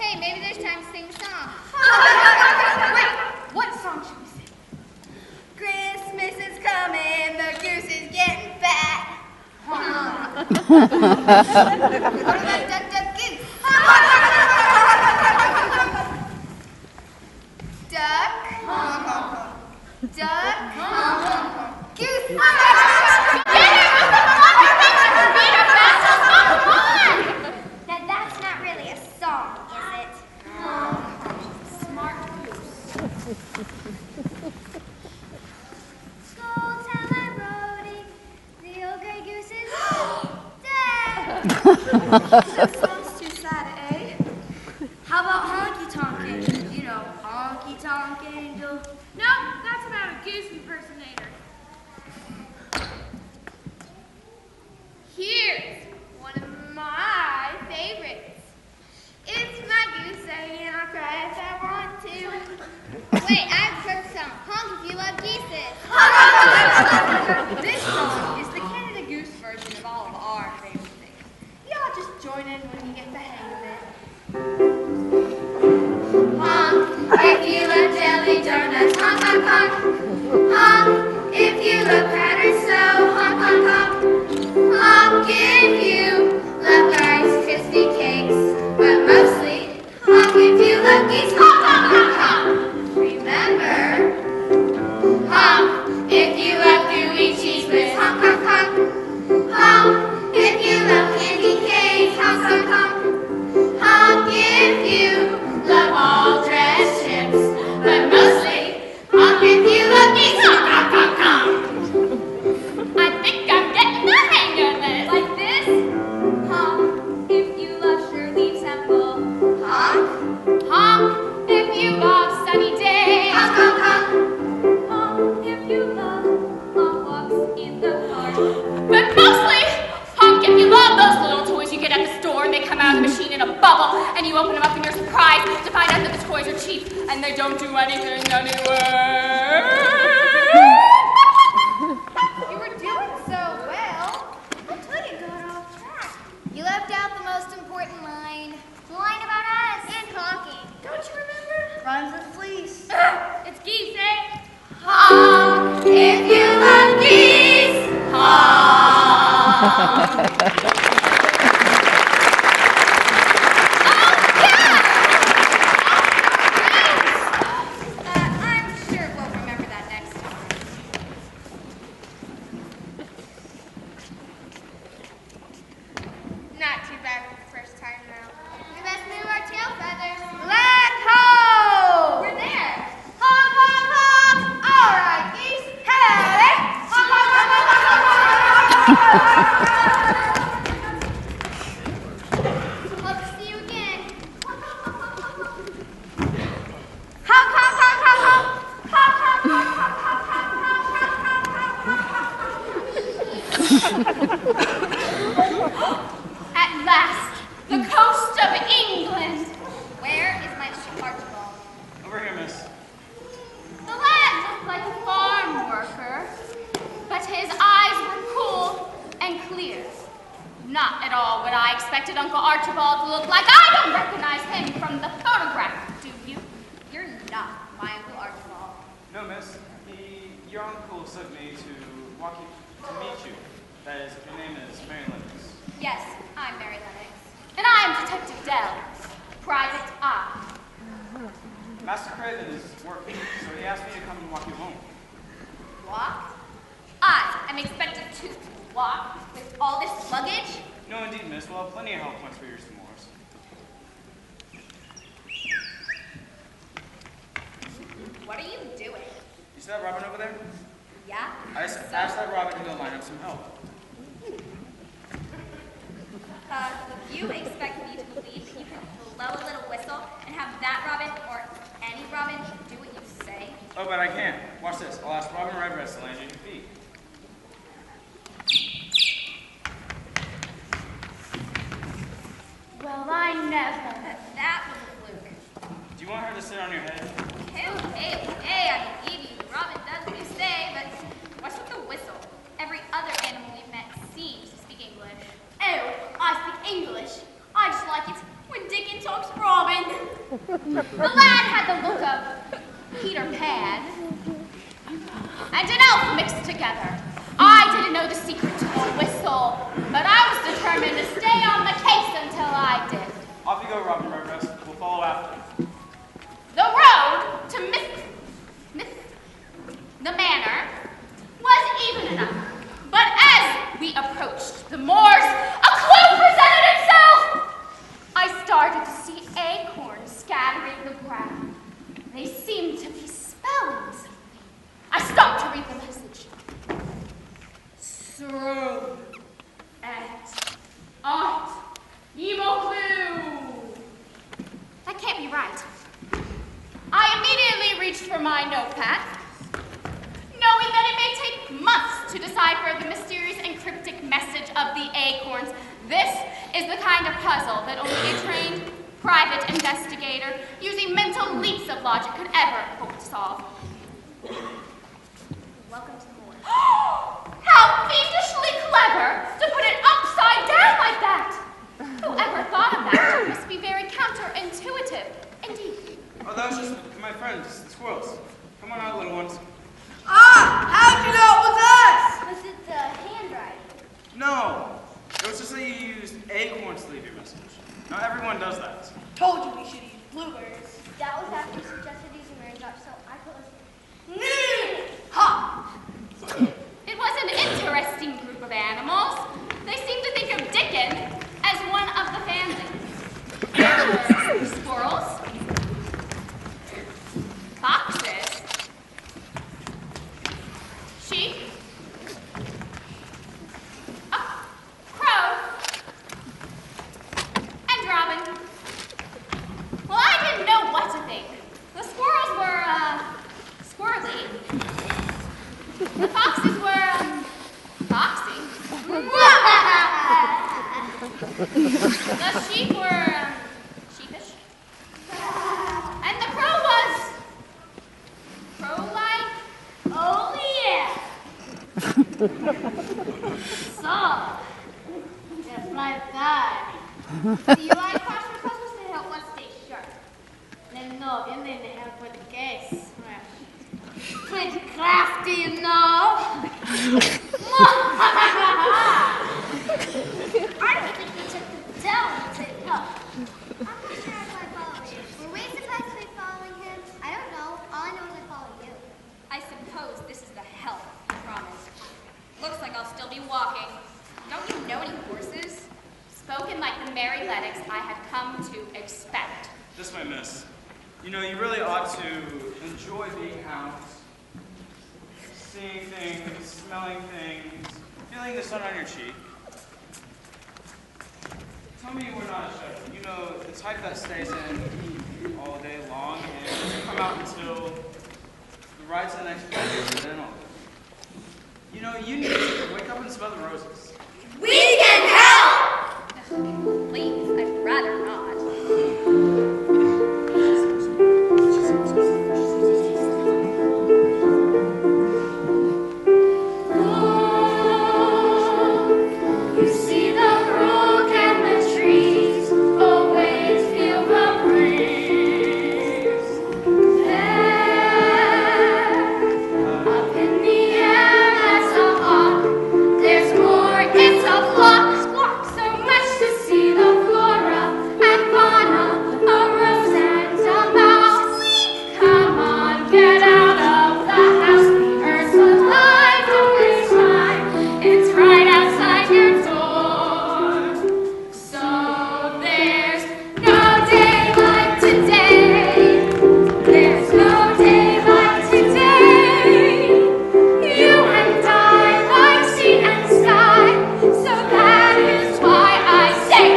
Hey, maybe there's time to sing a song. Wait, what song should we sing? Christmas is coming, the goose is getting fat. What about Duck, Duck, Goose? Duck, duck, goose. Now that's not really a song, is it? Smart goose. Go tell my roadie, the old gray goose is dead. That sounds too sad, eh? How about honky tonk angel? You know, honky tonk angel. No, that's about a goose impersonator. Here's one of my favorites. It's my goose saying I'll cry if I want to. Wait, I have a perfect song. Honk if you love geeses. This song is the Canada Goose version of all of our favorite things. Y'all just join in when you get the hang of it. Honk if you love jelly donuts. Honk, honk, honk. Honk if you love patterns so. Honk, honk, honk. Honk if you love Rice Krispie cakes, but mostly honk if you love geese. Honk, honk, honk, honk. Remember, honk if you love gooey cheese whiz. Honk, honk, honk. Honk if you love candy canes. Honk, honk, honk. Honk if you love all dressed chips, but mostly honk if you love geese. Honk, honk, honk, honk. I think I'm getting the hang of this. Like this. Honk if you love Shirley Temple. Honk. Honk if you love sunny days. Honk, honk, honk. Honk if you love long walks in the park. But mostly, honk if you love those little toys you get at the store and they come out of the machine in a bubble and you open them up and you're surprised to find out that the toys are cheap and they don't do anything anyway. You were doing so well until you got off track. You left out the most important line. The line about us. And honking. Don't you remember? Rhymes with fleece. It's geese, eh? Honk if you love geese. Honk. I'm sure we'll remember that next time. Not too bad for the first time now. We best move our tail feathers. Let ho! We're there. Honk, honk, honk! All right, geese. Hey! Honk, honk, honk, honk, honk, honk, honk, honk. Hope to see you again. Honk, honk, honk, honk, honk. Honk, honk, honk, honk, honk, honk, honk, honk, honk. At last, the coast of England. Where is my ship Archibald? Over here, miss. The lad looked like a farm worker, but his eyes were cool and clear. Not at all what I expected Uncle Archibald to look like. I don't recognize him from the photograph, do you? You're not my Uncle Archibald. No, miss. Your uncle sent me to meet you. That is, your name is Mary Lennox. Yes, I'm Mary Lennox. And I am Detective Dell, Private Eye. Master Craven is working, so he asked me to come and walk you home. Walk? I am expected to walk with all this luggage. No, indeed, miss. We'll have plenty of help once for your s'mores. What are you doing? You see that Robin over there? Yeah? I just asked that Robin to go line up some help. You expect me to believe that you can blow a little whistle and have that Robin, or any Robin, do what you say? Oh, but I can't. Watch this. I'll ask Robin Redbreast to land you at your feet. Well, I never. That was a fluke. Do you want her to sit on your head? Hey, I believe you. Robin does what you say, but what's with the whistle? Every other animal we've met seems to speak English. Oh, I speak English. I just like it when Dickon talks Robin. The lad had the look of Peter Pan and an elf mixed together. I didn't know the secret to the whistle, but I was determined to stay on the case until I did. Off you go, Robin Redbreast. We'll follow after. The road to the manor was even enough, but as we approached the moors, a clue presented itself. I started to see acorns scattering the ground. They seemed to be spelling something. I stopped to read the message. Through and art, emo clue. That can't be right. I immediately reached for my notepad, knowing that it may take months to decipher the mysterious and cryptic message of the acorns. This is the kind of puzzle that only a trained private investigator using mental leaps of logic could ever hope to solve. Welcome to the moor. How fiendishly clever to put it upside down like that! Whoever thought of that must be very counterintuitive, indeed. Oh, that was just my friends, the squirrels. Come on out, little ones. Ah! How'd you know it was us? Was it the handwriting? No. It was just that you used acorns to leave your message. Not everyone does that. Told you we should use blueberries. That was after you suggested using raindrops, so I put Ha! It was an interesting group of animals. They seemed to think of Dickon as one of the family. There were squirrels, foxes, sheep, a crow, and robin. Well, I didn't know what to think. The squirrels were, squirrely. The foxes were, foxy. The sheep were, sheepish. And the crow was, crow-like. Oh, yeah. So, that's my bad. Do you like crossword puzzles to help us stay sharp? No, vienen de help with the case. Pretty crafty, you know. I don't think we took them down to take help. I'm not sure if I follow you. Were we supposed to be following him? I don't know. All I know is I follow you. I suppose this is the help I promised. Looks like I'll still be walking. Don't you know any horses? Spoken like the merry Lennox I had come to expect. This way, miss. You know, you really ought to enjoy being housed. Seeing things, smelling things, feeling the sun on your cheek. Tell me you were not a shepherd. You know, the type that stays in all day long and doesn't come out until the ride to the next place and then all. You know, you need to wake up and smell the roses. We can help! Please, I'd rather not. You see the brook and the trees, always feel the breeze. There, up in the air, that's a hawk. There's more, it's a flock, squawk. So much to see, the flora and fauna, a rose and a mouse. Come on, get out of the house. The earth's alive from this time. It's right outside your door. So there's no day like today. There's no day like today. You and I like sea and sky. So that is why I say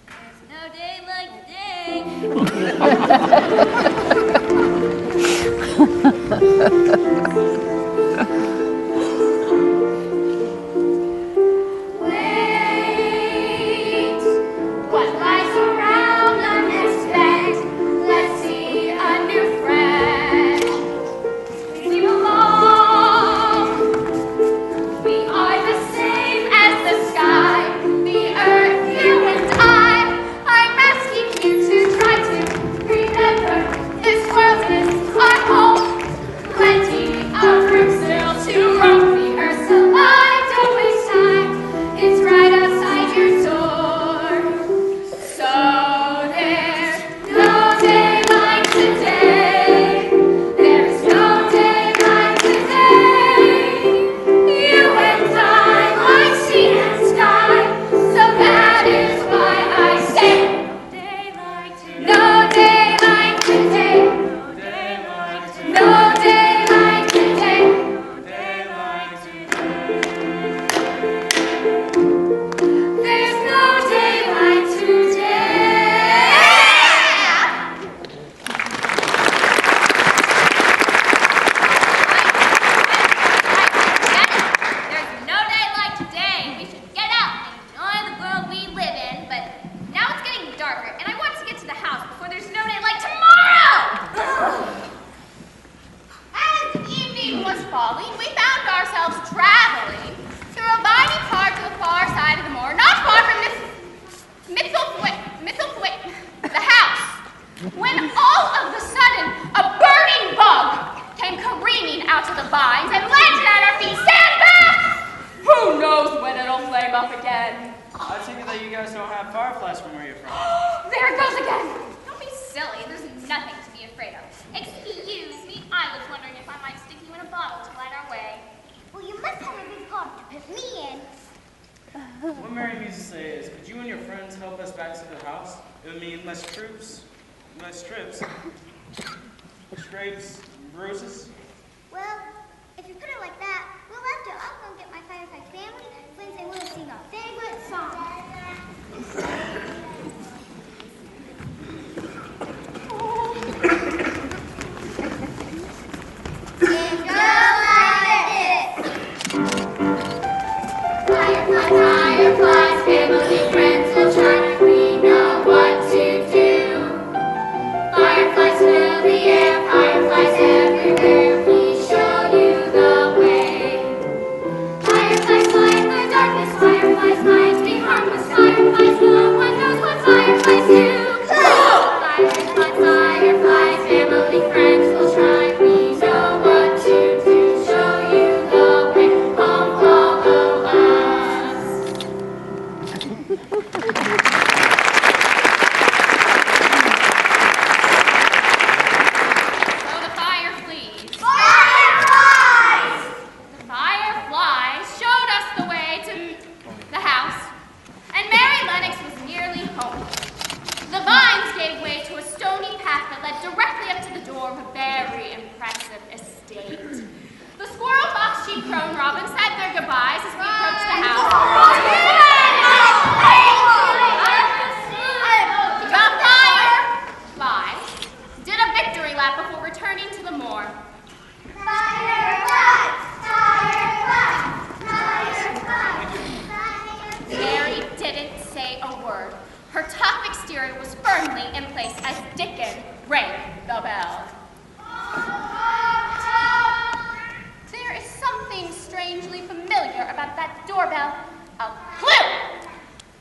there's no day like today. Wait, what lies around unexpect? Let's see a new friend. We belong. We are the same as the sky, the earth, you and I. I'm asking you to try to when all of a sudden a burning bug came careening out of the vines and landed at our feet. Stand back! Who knows when it'll flame up again? I take it that you guys don't have fireflies from where you're from. There it goes again. Don't be silly. There's nothing to be afraid of. Excuse me, I was wondering if I might stick you in a bottle to light our way. Well, you must have a big pot to put me in. What Mary means to say is, could you and your friends help us back to the house? It would mean less trips, scrapes, bruises. Well, if you put it like that, we'll have to. I'll go get my Firefly family. Friends, and we'll sing our favorite song. It goes like this. Fireflies, family, friends will shine. We know what to do. Fireflies fill the air, fireflies everywhere. We show you the way. Fireflies fly in the darkness, fireflies might be harmless. Fireflies, no one knows what fireflies do. Fireflies, fireflies, family, friends will shine. We know what to do. Show you the way. Come follow us. So the fire flees. Fireflies! The fireflies showed us the way to the house, and Mary Lennox was nearly home. The vines gave way to a stony path that led directly up to the door of a very impressive estate. The squirrel, fox, sheep, crow, and robin said their goodbyes as we approached the house. The fireflies did a victory lap before returning to the moor. Fireflies! Fireflies! Fireflies! Mary didn't say a word. Her tough exterior was firmly in place as Dickon rang the bell. There is something strangely familiar about that doorbell. A clue!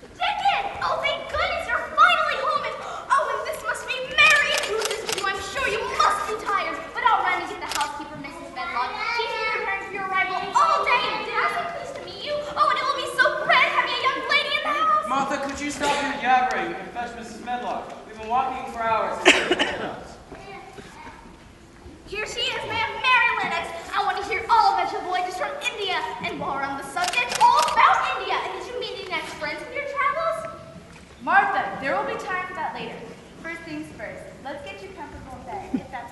Dickon! Oh, thank goodness you're finally home. And this must be Mary. Who's this to you? I'm sure you must be tired. But I'll run and get the housekeeper, Mrs. Medlock. She's been preparing for your arrival all day. And I'm so pleased to meet you. Oh, and it will be so grand having a young lady in the house. Martha, could you stop your yabbering and fetch Mrs. Medlock? We've been walking for hours. Here she is, ma'am, Mary Lennox. I want to hear all about your voyages from India. And while we're on the subject, all about India. And did you meet any nice friends in your travels? Martha, there will be time for that later. First things first, let's get you comfortable in bed, if that's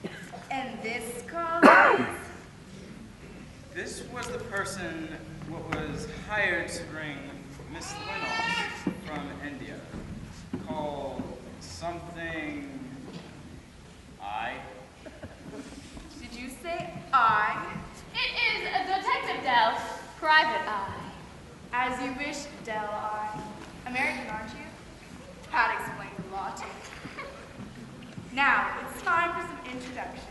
okay. And this call is... This was the person what was hired to bring Miss Lennox from India, called something Did you say I? It is a Detective Dell, Private Eye. As you wish, Del I. American, aren't you? That explains a lot. Now, it's time for some introductions.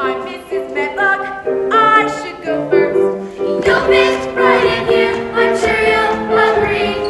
I'm Mrs. Medlock. I should go first. You'll fit right in here, I'm sure you'll agree.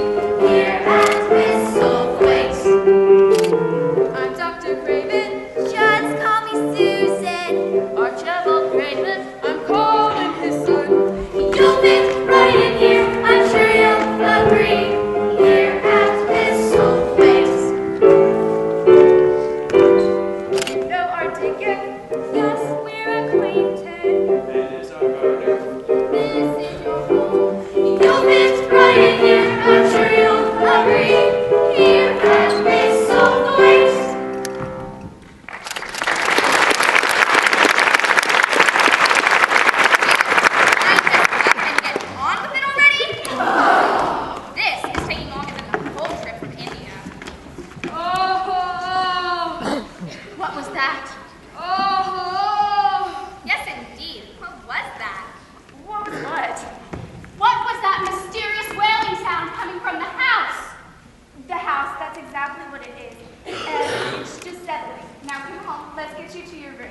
hearing.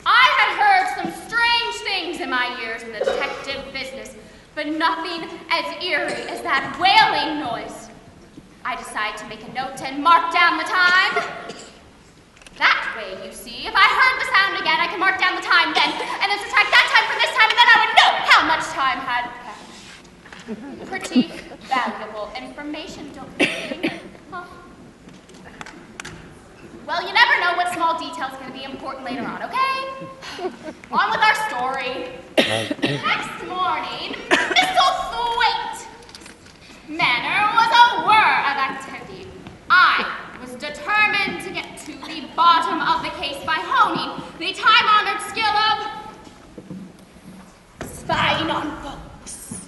I had heard some strange things in my years in the detective business, but nothing as eerie as that wailing noise. I decided to make a note and mark down the time. That way, you see, if I heard the sound again, I can mark down the time then, and then subtract that time from this time, and then I would know how much time had passed. Pretty valuable information, don't you think? Huh? Well, you never know what small detail's going to be important later on, okay? On with our story. Next morning, Misselthwaite Manor was a whir of activity. I was determined to get to the bottom of the case by honing the time-honored skill of spying on folks.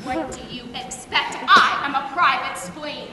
What do you expect? I am a private spleen.